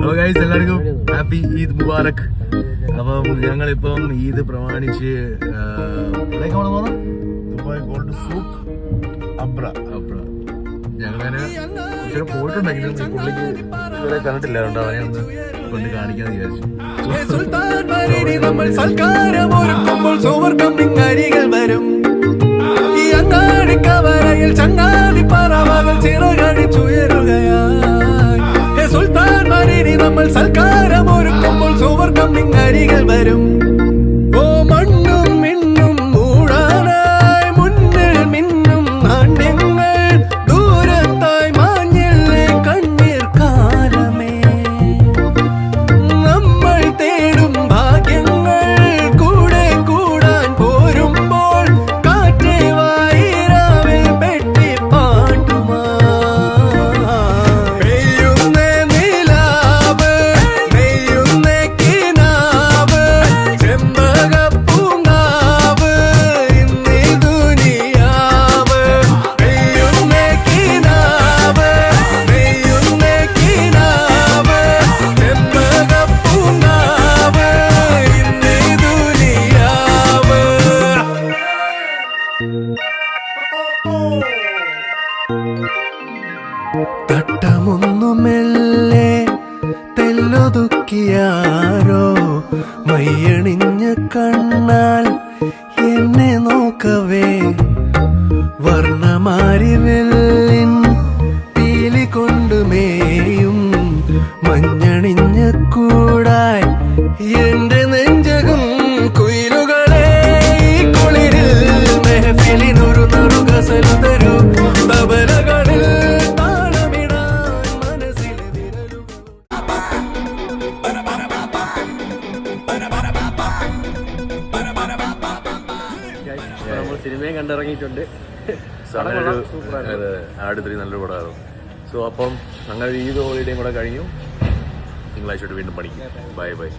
Hello guys, എല്ലാവർക്കും happy Eid Mubarak. അപ്പം ഞങ്ങളിപ്പം ഈദ് പ്രമാണിച്ച് ദുബായ് ഗോൾഡ് സൂക്ക് അബ്ര ഞങ്ങളതിന് കുറച്ചുകൂടെ പോയിട്ടുണ്ടെങ്കിലും ഈ പുള്ളിക്ക് ഇതുവരെ കണ്ടിട്ടില്ല, അതുകൊണ്ട് അവനെ ഒന്ന് കൊണ്ട് കാണിക്കാന്ന് വിചാരിച്ചു. ചങ്ങാതി പറവകൾ ചിറകടിച്ചുയരുകയായി സുൽത്താൻ മരീനി നമ്മൾ സൽക്കാരം ഒരുക്കുമ്പോൾ സുവർഗം നിങ്ങരികൾ വരും. ഓ മണ്ണും മിന്നും മൂടാനായി മുന്നിൽ മിന്നും നാണ്യങ്ങൾ ദൂരത്തായി മാഞ്ഞില്ലേ കണ്ണീർ കാലമേ. നമ്മൾ തേടും ഭാഗ്യങ്ങൾ കൂടെ കൂടാൻ പോരുമ്പോൾ കാറ്റേ വായിരാവിൽ പെട്ടി പാട്ടുമാ. പെയ്യുന്നേ നിലാവ് നെയ്യുന്നേ കിനാവ് ചെമ്പകപ്പൂങ്കാവ് ഇന്നീ ദുനിയാവ്. പെയ്യുന്നേ കിനാവ് നെയ്യുന്നേ കിനാവ് ചെമ്പകപ്പൂങ്കാവ് ഇന്നീ ദുനിയാവ്. തട്ടമൊന്നുമെല്ലെ തെല്ലൊതുക്കിയാരോ മയ്യണിഞ്ഞ കണ്ണാൽ എന്നെ നോക്കവേ വർണ്ണമാരിവെല്ലിൻ പീലി കൊണ്ടുമേയും മഞ്ഞണിഞ്ഞ കൂടായി എന്റെ നെഞ്ചകം കുയിലുകളെ ഈ കുളിരിൽ മെഹഫിലിനൊരു നറുകസലു തരൂ. തബലകളിൽ താളമിടാൻ മനസ്സിൽ വിരലുകൾ. നമ്മൾ സിനിമയും കണ്ടിറങ്ങിയിട്ടുണ്ട്. ആടുത്രി നല്ലൊരു പടമായിരുന്നു. സോ അപ്പം ഞങ്ങൾ ഈദ് ഹോളിഡേയും കൂടെ കഴിഞ്ഞു. തിങ്കളാഴ്ച വീണ്ടും പഠിക്കും. Bye bye.